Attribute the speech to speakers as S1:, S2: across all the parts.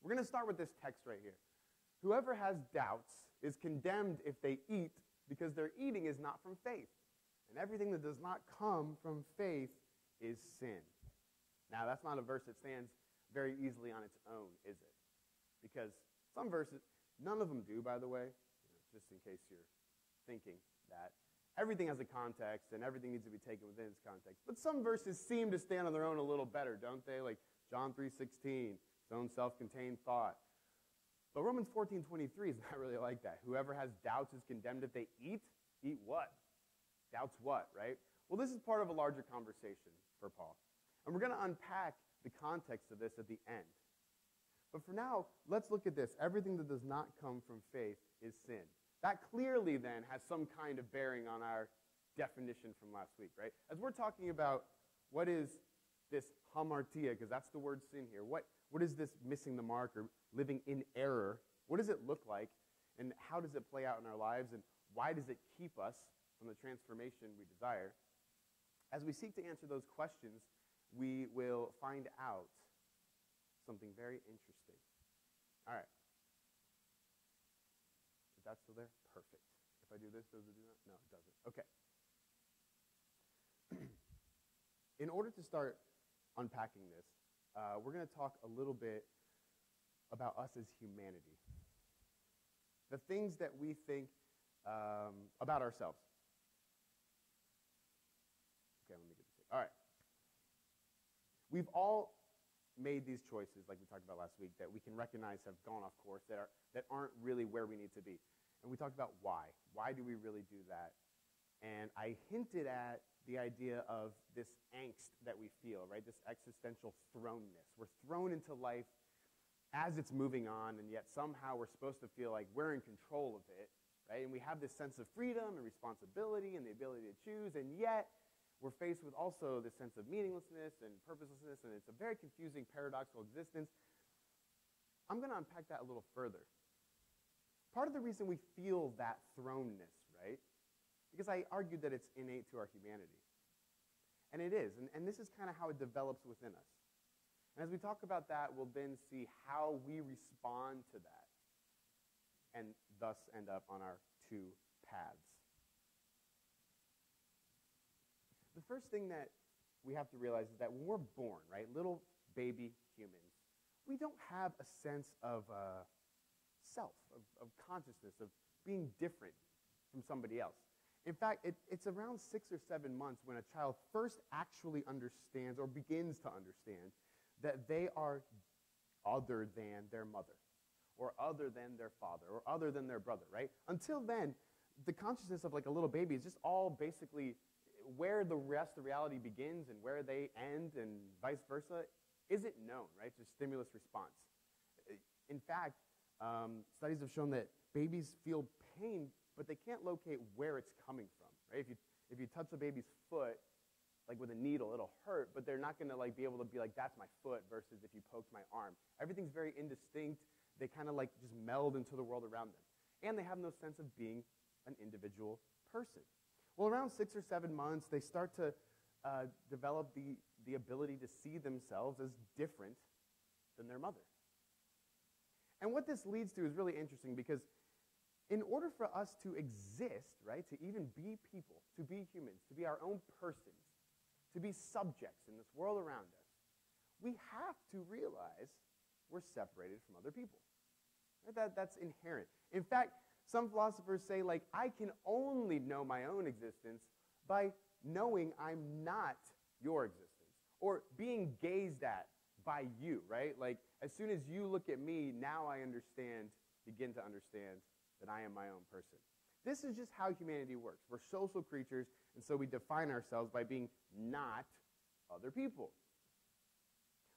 S1: We're going to start with this text right here. Whoever has doubts is condemned if they eat, because their eating is not from faith. And everything that does not come from faith is sin. Now, that's not a verse that stands very easily on its own, is it? Because some verses, none of them do, by the way, just in case you're thinking that. Everything has a context, and everything needs to be taken within its context. But some verses seem to stand on their own a little better, don't they? Like John 3:16, its own self-contained thought. But Romans 14:23 is not really like that. Whoever has doubts is condemned if they eat. Eat what? Doubts what, right? Well, this is part of a larger conversation for Paul. And we're going to unpack the context of this at the end. But for now, let's look at this. Everything that does not come from faith is sin. That clearly then has some kind of bearing on our definition from last week, right? As we're talking about what is this hamartia, because that's the word sin here. What is this missing the mark or living in error? What does it look like? And how does it play out in our lives? And why does it keep us from the transformation we desire? As we seek to answer those questions, we will find out something very interesting. All right. Is that still there? Perfect. If I do this, does it do that? No, it doesn't. Okay. In order to start unpacking this, we're going to talk a little bit about us as humanity. The things that we think about ourselves. Okay, let me get this. All right. We've all made these choices, like we talked about last week, that we can recognize have gone off course, that aren't really where we need to be. And we talked about why. Why do we really do that? And I hinted at the idea of this angst that we feel, right? This existential thrownness. We're thrown into life as it's moving on, and yet somehow we're supposed to feel like we're in control of it, right? And we have this sense of freedom and responsibility and the ability to choose, and yet we're faced with also this sense of meaninglessness and purposelessness, and it's a very confusing, paradoxical existence. I'm going to unpack that a little further. Part of the reason we feel that thrownness, right, because I argued that it's innate to our humanity. And it is, and this is kind of how it develops within us. And as we talk about that, we'll then see how we respond to that and thus end up on our two paths. The first thing that we have to realize is that when we're born, right, little baby humans, we don't have a sense of self, of consciousness, of being different from somebody else. In fact, it's around 6 or 7 months when a child first actually understands or begins to understand that they are other than their mother or other than their father or other than their brother, right? Until then, the consciousness of like a little baby is just all basically where the rest of reality begins and where they end and vice versa isn't known, right? It's a stimulus response. In fact, studies have shown that babies feel pain, but they can't locate where it's coming from, right? If you touch a baby's foot, like with a needle, it'll hurt, but they're not going to like be able to be like, that's my foot, versus if you poked my arm. Everything's very indistinct. They kind of like just meld into the world around them. And they have no sense of being an individual person. Well, around 6 or 7 months, they start to develop the ability to see themselves as different than their mother. And what this leads to is really interesting, because in order for us to exist, right, to even be people, to be humans, to be our own persons, to be subjects in this world around us, we have to realize we're separated from other people. Right? That's inherent. In fact, some philosophers say, like, I can only know my own existence by knowing I'm not your existence, or being gazed at by you, right? Like, as soon as you look at me, now I begin to understand that I am my own person. This is just how humanity works. We're social creatures, and so we define ourselves by being not other people.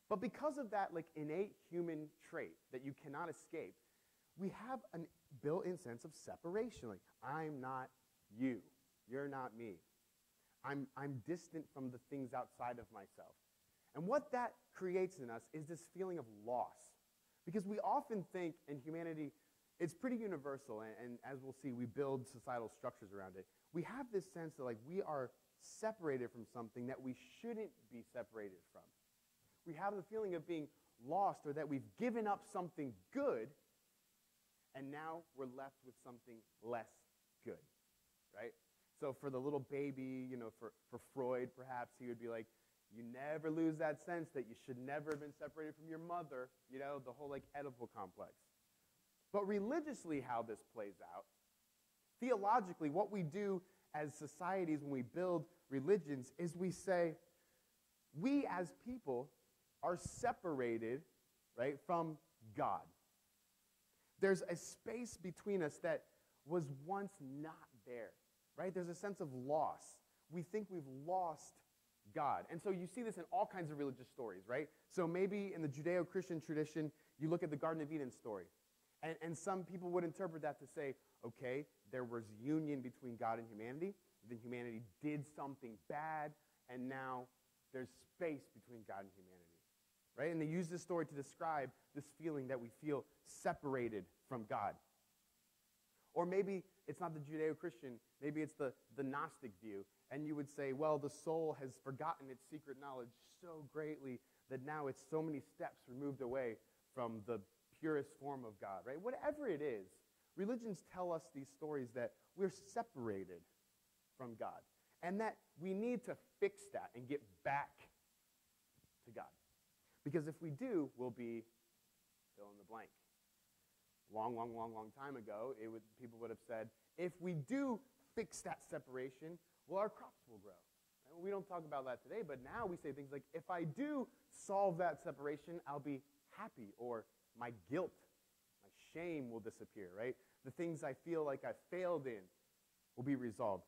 S1: But because of that, like, innate human trait that you cannot escape, we have a built-in sense of separation. Like, I'm not you. You're not me. I'm distant from the things outside of myself. And what that creates in us is this feeling of loss. Because we often think in humanity, it's pretty universal, and as we'll see, we build societal structures around it. We have this sense that like we are separated from something that we shouldn't be separated from. We have the feeling of being lost or that we've given up something good, and now we're left with something less good, right? So for the little baby, for Freud, perhaps, he would be like, you never lose that sense that you should never have been separated from your mother, the whole Oedipal complex. But religiously, how this plays out, theologically, what we do as societies when we build religions is we say, we as people are separated, right, from God. There's a space between us that was once not there, right? There's a sense of loss. We think we've lost God. And so you see this in all kinds of religious stories, right? So maybe in the Judeo-Christian tradition, you look at the Garden of Eden story. And some people would interpret that to say, okay, there was union between God and humanity. Then humanity did something bad, and now there's space between God and humanity, right? And they use this story to describe this feeling that we feel separated from God. Or maybe it's not the Judeo-Christian, maybe it's the Gnostic view, and you would say, well, the soul has forgotten its secret knowledge so greatly that now it's so many steps removed away from the purest form of God, right? Whatever it is, religions tell us these stories that we're separated from God, and that we need to fix that and get back to God. Because if we do, we'll be fill in the blank. Long time ago, people would have said, if we do fix that separation, well, our crops will grow. And we don't talk about that today, but now we say things like, if I do solve that separation, I'll be happy, or my guilt, my shame will disappear, right? The things I feel like I failed in will be resolved.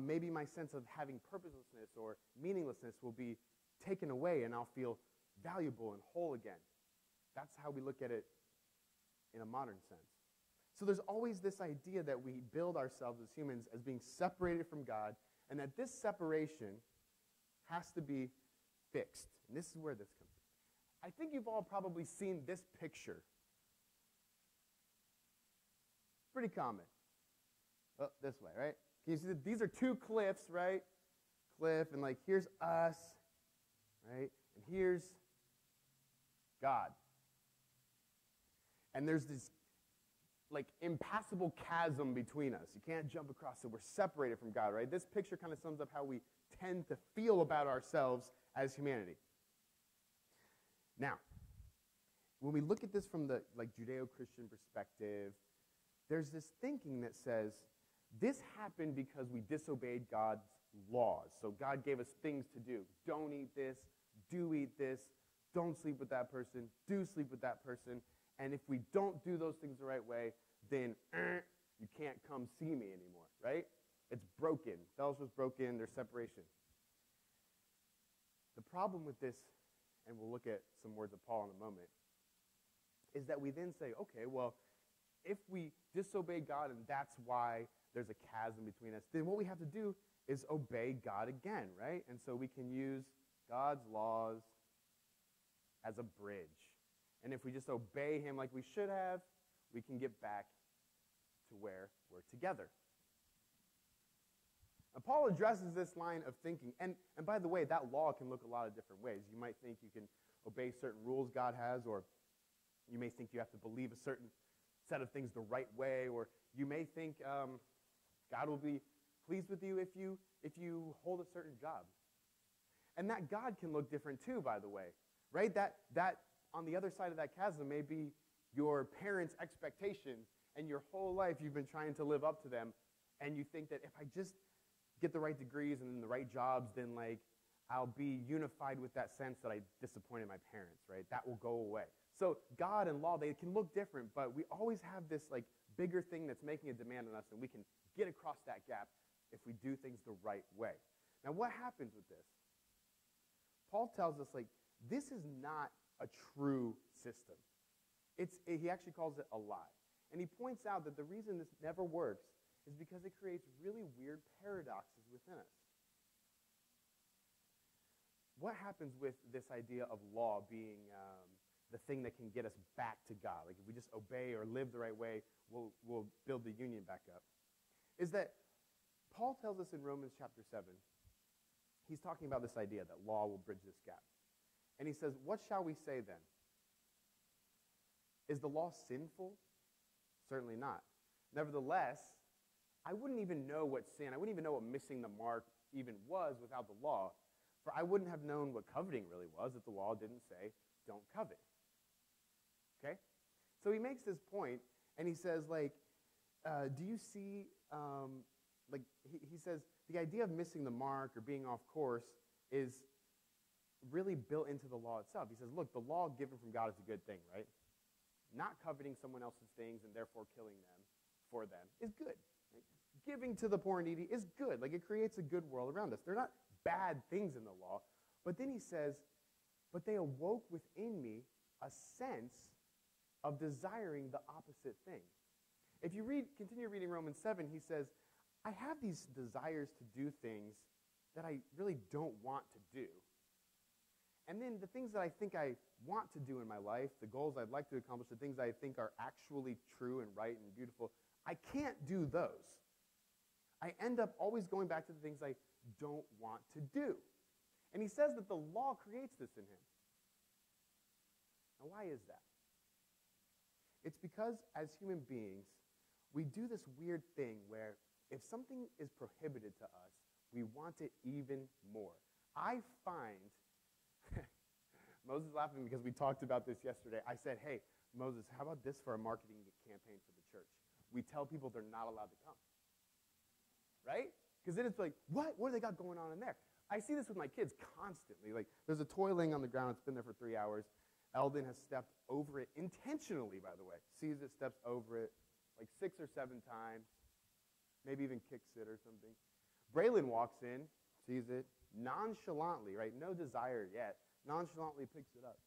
S1: Maybe my sense of having purposelessness or meaninglessness will be taken away, and I'll feel valuable and whole again. That's how we look at it in a modern sense. So there's always this idea that we build ourselves as humans as being separated from God, and that this separation has to be fixed. And this is where this comes in. I think you've all probably seen this picture. Pretty common. Oh, this way, right? Can you see that these are two cliffs, right? Cliff, and here's us, right? And here's God. And there's this impassable chasm between us. You can't jump across it. We're separated from God, right? This picture kind of sums up how we tend to feel about ourselves as humanity. Now, when we look at this from the Judeo-Christian perspective, there's this thinking that says, this happened because we disobeyed God's laws. So God gave us things to do. Don't eat this, do eat this, don't sleep with that person, do sleep with that person. And if we don't do those things the right way, then you can't come see me anymore, right? It's broken. Fellowship's broken. There's separation. The problem with this, and we'll look at some words of Paul in a moment, is that we then say, okay, well, if we disobey God and that's why there's a chasm between us, then what we have to do is obey God again, right? And so we can use God's laws as a bridge. And if we just obey him like we should have, we can get back to where we're together. Now, Paul addresses this line of thinking. And by the way, that law can look a lot of different ways. You might think you can obey certain rules God has, or you may think you have to believe a certain set of things the right way, or you may think God will be pleased with you if you hold a certain job. And that God can look different too, by the way, right? That on the other side of that chasm may be your parents' expectations, and your whole life you've been trying to live up to them, and you think that if I just get the right degrees and the right jobs, then I'll be unified with that sense that I disappointed my parents, right? That will go away. So God and law, they can look different, but we always have this bigger thing that's making a demand on us, and we can get across that gap if we do things the right way. Now, what happens with this? Paul tells us this is not a true system. He actually calls it a lie. And he points out that the reason this never works is because it creates really weird paradoxes within us. What happens with this idea of law being the thing that can get us back to God? If we just obey or live the right way, we'll build the union back up. Is that Paul tells us in Romans chapter 7, he's talking about this idea that law will bridge this gap. And he says, what shall we say then? Is the law sinful? Certainly not. Nevertheless, I wouldn't even know what sin, I wouldn't even know what missing the mark even was without the law. For I wouldn't have known what coveting really was if the law didn't say, don't covet. Okay? So he makes this point, and he says, do you see, he says, the idea of missing the mark or being off course is really built into the law itself. He says, look, the law given from God is a good thing, right? Not coveting someone else's things and therefore killing them for them is good. Right? Giving to the poor and needy is good. Like, it creates a good world around us. They're not bad things in the law. But then he says, but they awoke within me a sense of desiring the opposite thing. If you continue reading Romans 7, he says, I have these desires to do things that I really don't want to do. And then the things that I think I want to do in my life, the goals I'd like to accomplish, the things I think are actually true and right and beautiful, I can't do those. I end up always going back to the things I don't want to do. And he says that the law creates this in him. Now, why is that? It's because as human beings, we do this weird thing where if something is prohibited to us, we want it even more. I find, Moses is laughing because we talked about this yesterday. I said, hey, Moses, how about this for a marketing campaign for the church? We tell people they're not allowed to come. Right? Because then it's like, what? What do they got going on in there? I see this with my kids constantly. Like, there's a toy laying on the ground. It's been there for 3 hours. Eldon has stepped over it intentionally, by the way. Sees it, steps over it like 6 or 7 times, maybe even kicks it or something. Braylon walks in, sees it, nonchalantly, right? No desire yet. Nonchalantly picks it up.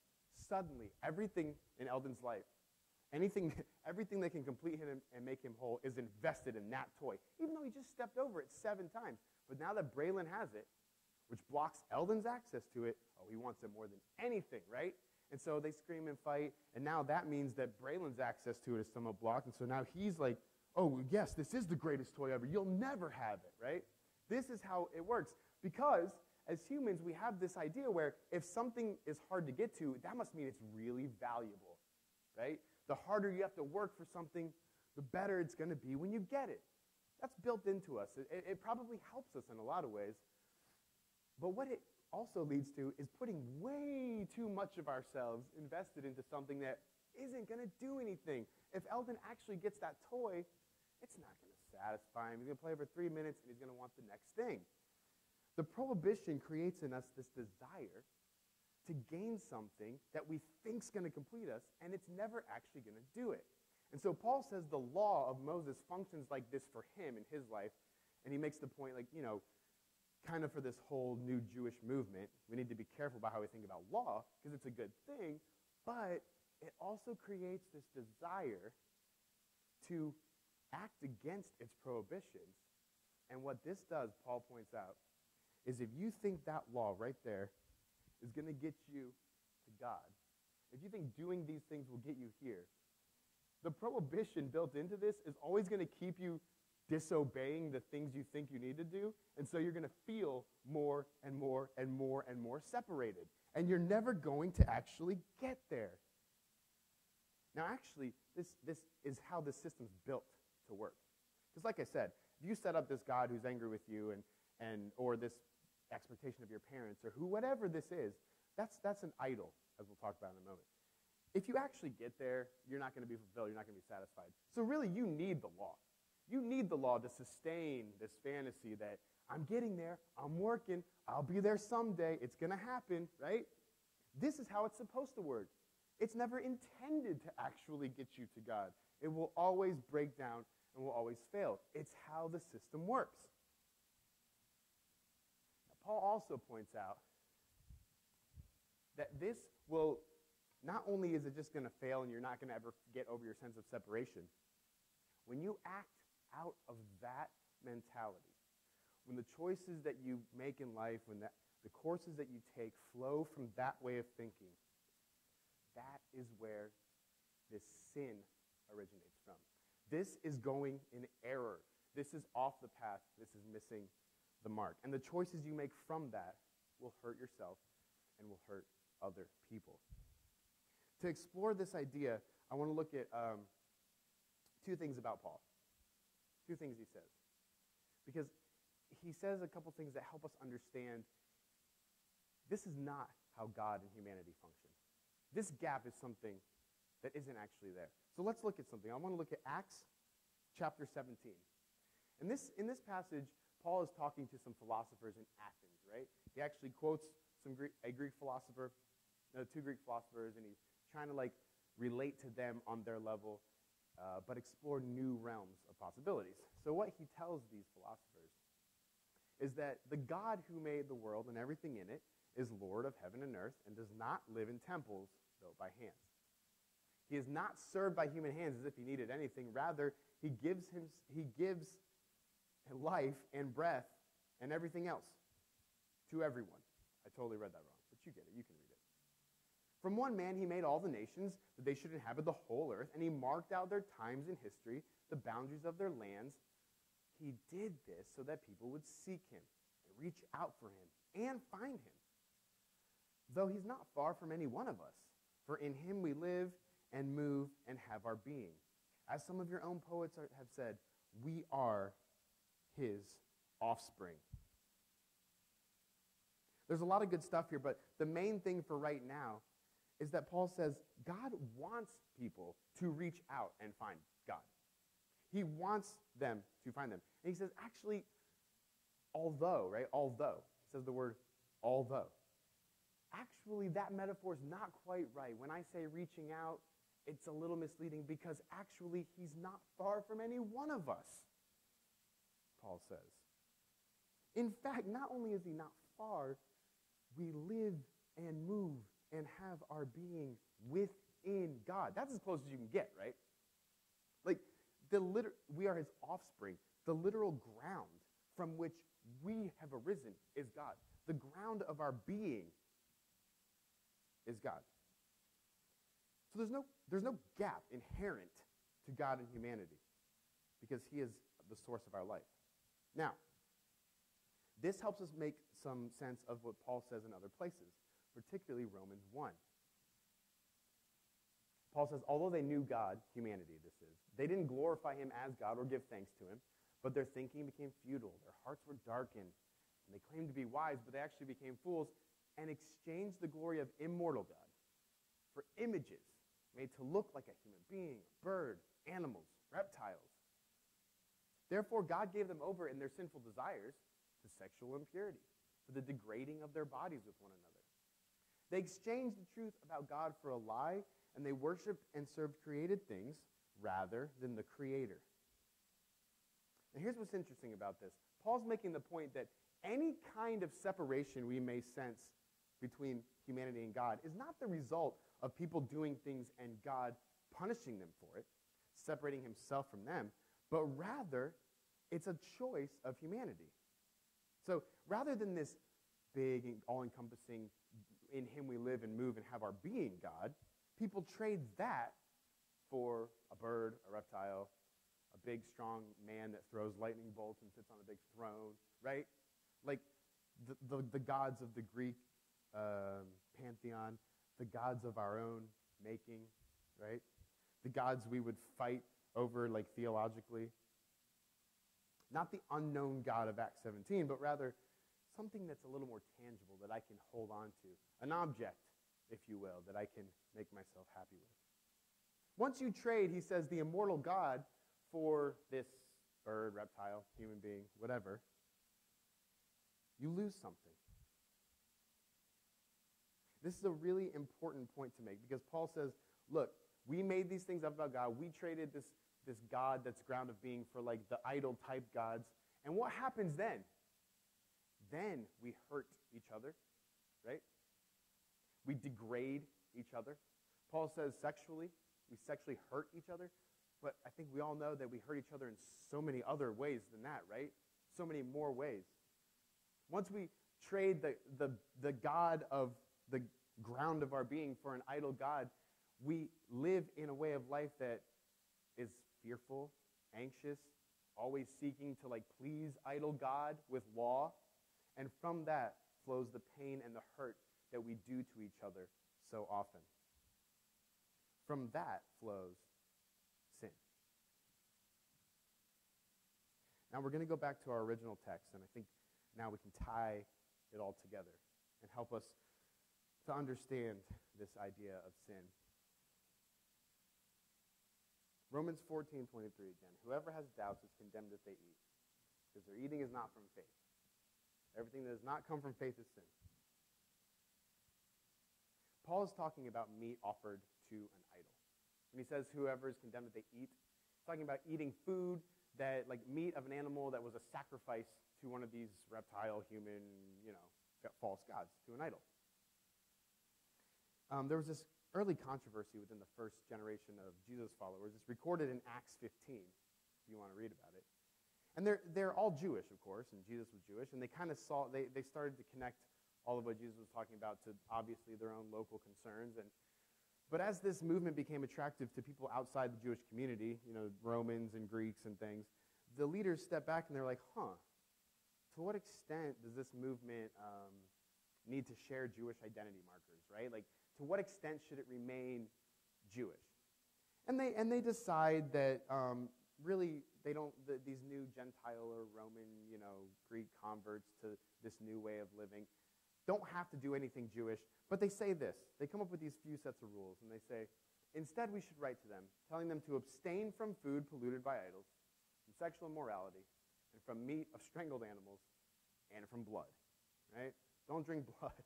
S1: Suddenly, everything in Eldon's life, everything that can complete him and make him whole is invested in that toy, even though he just stepped over it 7 times. But now that Braylon has it, which blocks Eldon's access to it, oh, he wants it more than anything, right? And so they scream and fight, and now that means that Braylon's access to it is somewhat blocked, and so now he's like, oh, yes, this is the greatest toy ever. You'll never have it, right? This is how it works. Because as humans, we have this idea where if something is hard to get to, that must mean it's really valuable, right? The harder you have to work for something, the better it's going to be when you get it. That's built into us. It probably helps us in a lot of ways. But what it also leads to is putting way too much of ourselves invested into something that isn't going to do anything. If Eldon actually gets that toy, it's not going to satisfy him. He's going to play for 3 minutes, and he's going to want the next thing. The prohibition creates in us this desire to gain something that we think is going to complete us, and it's never actually going to do it. And so Paul says the law of Moses functions like this for him in his life, and he makes the point, kind of for this whole new Jewish movement, we need to be careful about how we think about law, because it's a good thing, but it also creates this desire to act against its prohibitions. And what this does, Paul points out, is if you think that law right there is going to get you to God, if you think doing these things will get you here, the prohibition built into this is always going to keep you disobeying the things you think you need to do, and so you're going to feel more and more and more and more separated, and you're never going to actually get there. Now, actually, this is how this system's built to work. Because like I said, if you set up this God who's angry with you or this expectation of your parents or whatever this is, that's an idol, as we'll talk about in a moment. If you actually get there, you're not going to be fulfilled, you're not going to be satisfied. So really, you need the law. You need the law to sustain this fantasy that I'm getting there, I'm working, I'll be there someday, it's going to happen, right? This is how it's supposed to work. It's never intended to actually get you to God. It will always break down and will always fail. It's how the system works. Now, Paul also points out that this will, not only is it just going to fail and you're not going to ever get over your sense of separation, when you act out of that mentality, when the choices that you make in life, when the courses that you take flow from that way of thinking, that is where this sin originates from. This is going in error. This is off the path. This is missing the mark. And the choices you make from that will hurt yourself and will hurt other people. To explore this idea, I want to look at two things about Paul. Two things he says. Because he says a couple things that help us understand this is not how God and humanity function. This gap is something that isn't actually there. So let's look at something. I want to look at Acts chapter 17. In this passage, Paul is talking to some philosophers in Athens, right? He actually quotes a Greek philosopher, two Greek philosophers, and he's trying to relate to them on their level, but explore new realms of possibilities. So what he tells these philosophers is that the God who made the world and everything in it is Lord of heaven and earth and does not live in temples built by hands. He is not served by human hands as if he needed anything. Rather, he gives life and breath and everything else to everyone. I totally read that wrong, but you get it. You can read it. From one man he made all the nations, that they should inhabit the whole earth, and he marked out their times in history, the boundaries of their lands. He did this so that people would seek him, and reach out for him, and find him. Though he's not far from any one of us, for in him we live and move and have our being. As some of your own poets have said, we are his offspring. There's a lot of good stuff here, but the main thing for right now is that Paul says God wants people to reach out and find God. He wants them to find them. And he says, actually, although, right? Although. He says the word although. Actually, that metaphor is not quite right. When I say reaching out, it's a little misleading because actually he's not far from any one of us, Paul says. In fact, not only is he not far, we live and move and have our being within God. That's as close as you can get, right? We are his offspring. The literal ground from which we have arisen is God. The ground of our being is God. So there's no gap inherent to God and humanity because he is the source of our life. Now, this helps us make some sense of what Paul says in other places, particularly Romans 1. Paul says, although they knew God, humanity this is, they didn't glorify him as God or give thanks to him, but their thinking became futile. Their hearts were darkened, and they claimed to be wise, but they actually became fools and exchanged the glory of immortal God for images made to look like a human being, a bird, animals, reptiles. Therefore, God gave them over in their sinful desires to sexual impurity, for the degrading of their bodies with one another. They exchanged the truth about God for a lie, and they worshiped and served created things rather than the Creator. Now, here's what's interesting about this. Paul's making the point that any kind of separation we may sense between humanity and God is not the result of people doing things and God punishing them for it, separating himself from them, but rather it's a choice of humanity. So rather than this big, all-encompassing, in him we live and move and have our being God, people trade that for a bird, a reptile, a big, strong man that throws lightning bolts and sits on a big throne, right? Like the gods of the Greek pantheon, the gods of our own making, right? The gods we would fight over, theologically. Not the unknown God of Acts 17, but rather something that's a little more tangible that I can hold on to. An object, if you will, that I can make myself happy with. Once you trade, he says, the immortal God for this bird, reptile, human being, whatever, you lose something. This is a really important point to make because Paul says, look, we made these things up about God. We traded this God that's ground of being for the idol-type gods. And what happens then? Then we hurt each other, right? We degrade each other. Paul says we sexually hurt each other. But I think we all know that we hurt each other in so many other ways than that, right? So many more ways. Once we trade the God of the ground of our being for an idol God, we live in a way of life that is fearful, anxious, always seeking to please idol God with law. And from that flows the pain and the hurt that we do to each other so often. from that flows sin. Now we're going to go back to our original text, and I think now we can tie it all together and help us to understand this idea of sin. Romans 14:23 again. Whoever has doubts is condemned if they eat, because their eating is not from faith. Everything that does not come from faith is sin. Paul is talking about meat offered to an idol. When he says whoever is condemned if they eat, he's talking about eating food that, like meat of an animal that was a sacrifice to one of these reptile, human, false gods, to an idol. There was this early controversy within the first generation of Jesus followers. It's recorded in Acts 15, if you want to read about it. And they're all Jewish, of course, and Jesus was Jewish, and they kind of they started to connect all of what Jesus was talking about to obviously their own local concerns. But as this movement became attractive to people outside the Jewish community, Romans and Greeks and things, the leaders stepped back and they're like, to what extent does this movement need to share Jewish identity markers, right? Like, to what extent should it remain Jewish? And they decide that really they don't, these new Gentile or Roman, Greek converts to this new way of living don't have to do anything Jewish, but they say this. They come up with these few sets of rules, and they say, instead we should write to them, telling them to abstain from food polluted by idols, from sexual immorality, and from meat of strangled animals, and from blood, right? Don't drink blood.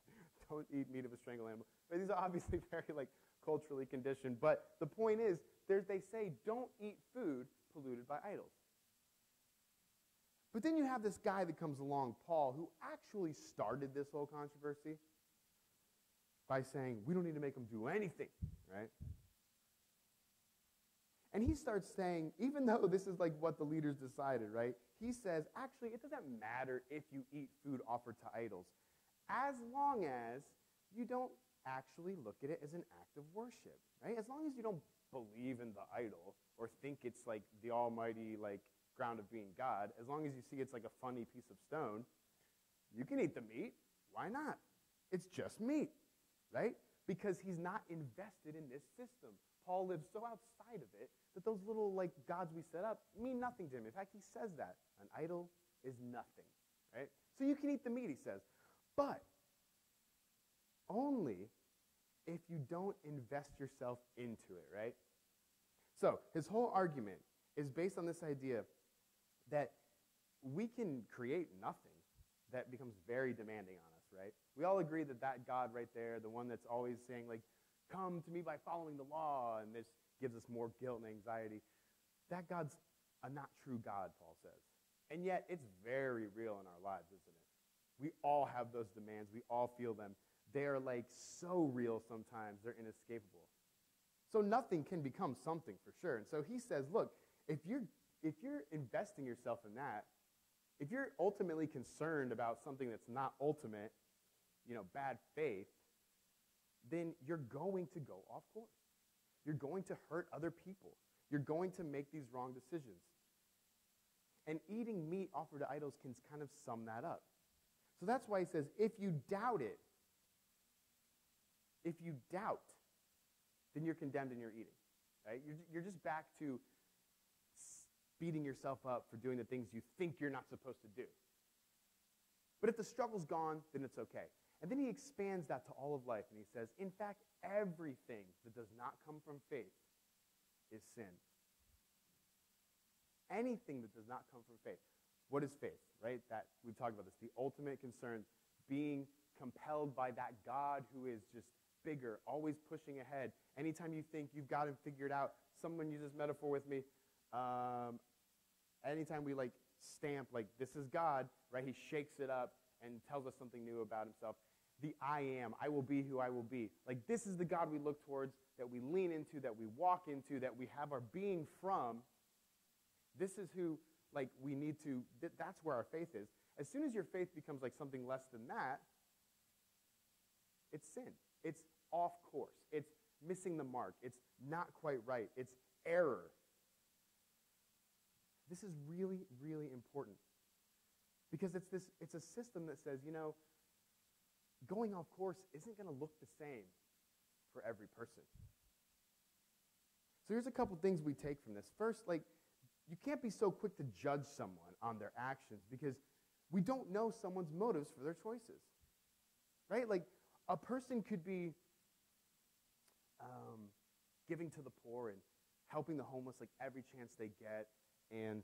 S1: Don't eat meat of a strangled animal. But these are obviously very, culturally conditioned. But the point is, they say, don't eat food polluted by idols. But then you have this guy that comes along, Paul, who actually started this whole controversy by saying, we don't need to make them do anything, right? And he starts saying, even though this is what the leaders decided, right? He says, actually, it doesn't matter if you eat food offered to idols, as long as you don't actually look at it as an act of worship, right? As long as you don't believe in the idol or think it's the almighty, ground of being God, as long as you see it's a funny piece of stone, you can eat the meat. Why not? It's just meat, right? Because he's not invested in this system. Paul lives so outside of it that those little gods we set up mean nothing to him. In fact, he says that. An idol is nothing, right? So you can eat the meat, he says. But only if you don't invest yourself into it, right? So his whole argument is based on this idea that we can create nothing that becomes very demanding on us, right? We all agree that God right there, the one that's always saying, come to me by following the law, and this gives us more guilt and anxiety, that God's a not true God, Paul says. And yet, it's very real in our lives, isn't it? We all have those demands. We all feel them. They are so real sometimes, they're inescapable. So nothing can become something for sure. And so he says, look, if you're investing yourself in that, if you're ultimately concerned about something that's not ultimate, bad faith, then you're going to go off course. You're going to hurt other people. You're going to make these wrong decisions. And eating meat offered to idols can kind of sum that up. So that's why he says, if you doubt, then you're condemned in your eating. Right? You're just back to beating yourself up for doing the things you think you're not supposed to do. But if the struggle's gone, then it's okay. And then he expands that to all of life, and he says, in fact, everything that does not come from faith is sin. Anything that does not come from faith. What is faith, right? That we've talked about this. The ultimate concern, being compelled by that God who is just bigger, always pushing ahead. Anytime you think you've got him figured out, someone use this metaphor with me. Anytime we stamp this is God, right? He shakes it up and tells us something new about himself. The I am, I will be who I will be. This is the God we look towards, that we lean into, that we walk into, that we have our being from. This is who we need to, that's where our faith is. As soon as your faith becomes something less than that, it's sin. It's off course. It's missing the mark. It's not quite right. It's error. This is really, really important. Because it's a system that says, going off course isn't going to look the same for every person. So here's a couple things we take from this. First, like, you can't be so quick to judge someone on their actions because we don't know someone's motives for their choices, right? Like, a person could be giving to the poor and helping the homeless like every chance they get, and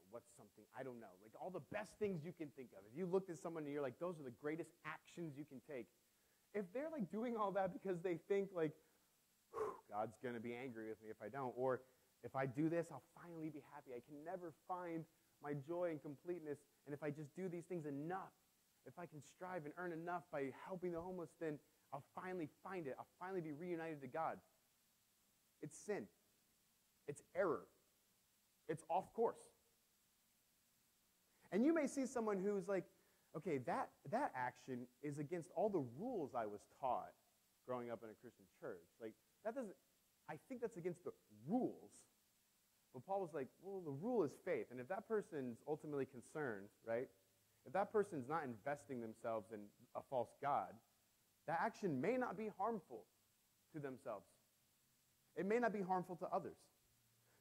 S1: what's something, I don't know, like all the best things you can think of. If you looked at someone and you're like, those are the greatest actions you can take. If they're like doing all that because they think like, God's going to be angry with me if I don't, or if I do this, I'll finally be happy. I can never find my joy and completeness, and if I just do these things enough, if I can strive and earn enough by helping the homeless, then I'll finally find it. I'll finally be reunited to God. It's sin. It's error. It's off course. And you may see someone who's like, okay, that action is against all the rules I was taught growing up in a Christian church. Like, I think that's against the rules. But Paul was like, well, the rule is faith. And if that person's ultimately concerned, right, if that person's not investing themselves in a false god, that action may not be harmful to themselves. It may not be harmful to others.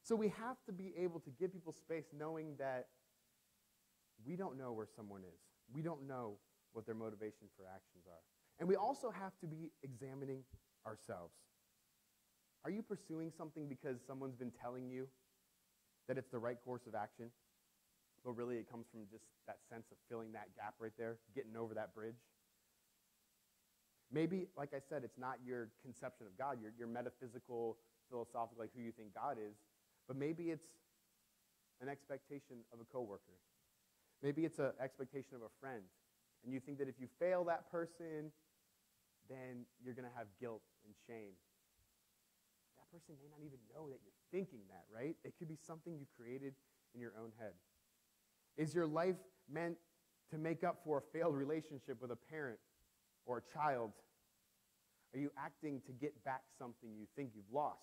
S1: So we have to be able to give people space knowing that we don't know where someone is. We don't know what their motivation for actions are. And we also have to be examining ourselves. Are you pursuing something because someone's been telling you that it's the right course of action, but really it comes from just that sense of filling that gap right there, getting over that bridge? Maybe, like I said, it's not your conception of God, your metaphysical, philosophical, like who you think God is, but maybe it's an expectation of a coworker. Maybe it's an expectation of a friend, and you think that if you fail that person, then you're going to have guilt and shame. That person may not even know that you're thinking that, right? It could be something you created in your own head. Is your life meant to make up for a failed relationship with a parent or a child? Are you acting to get back something you think you've lost?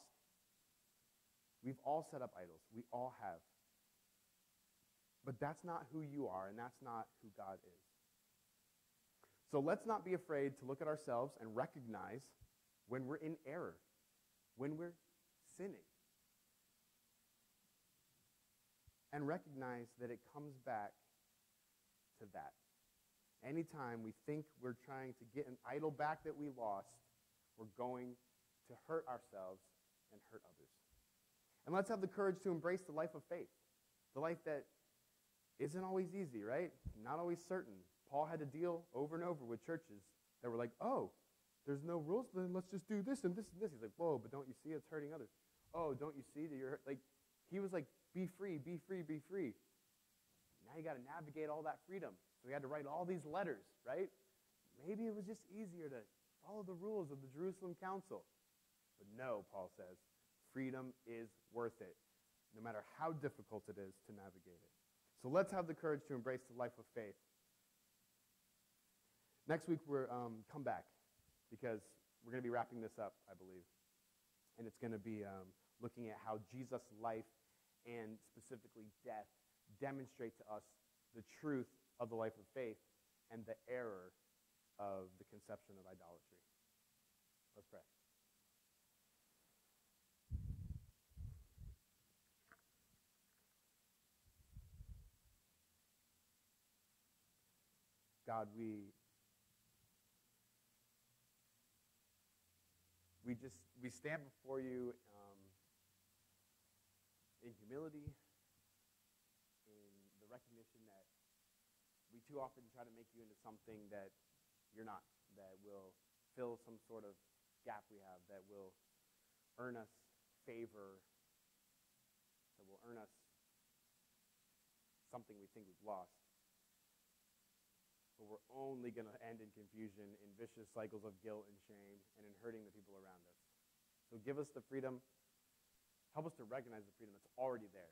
S1: We've all set up idols. We all have. But that's not who you are, and that's not who God is. So let's not be afraid to look at ourselves and recognize when we're in error, when we're sinning. And recognize that it comes back to that. Anytime we think we're trying to get an idol back that we lost, we're going to hurt ourselves and hurt others. And let's have the courage to embrace the life of faith, the life that isn't always easy, right? Not always certain. Paul had to deal over and over with churches that were like, oh, there's no rules, then let's just do this and this and this. He's like, whoa, but don't you see it's hurting others? Oh, don't you see that you're, like, he was like, be free, be free, be free. Now you got to navigate all that freedom. So he had to write all these letters, right? Maybe it was just easier to follow the rules of the Jerusalem Council. But no, Paul says, freedom is worth it, no matter how difficult it is to navigate it. So let's have the courage to embrace the life of faith. Next week, we're come back, because we're going to be wrapping this up, I believe. And it's going to be looking at how Jesus' life and specifically death demonstrate to us the truth of the life of faith and the error of the conception of idolatry. Let's pray. God, we stand before you in humility, in the recognition that we too often try to make you into something that you're not, that will fill some sort of gap we have, that will earn us favor, that will earn us something we think we've lost. But we're only going to end in confusion, in vicious cycles of guilt and shame, and in hurting the people around us. So give us the freedom. Help us to recognize the freedom that's already there.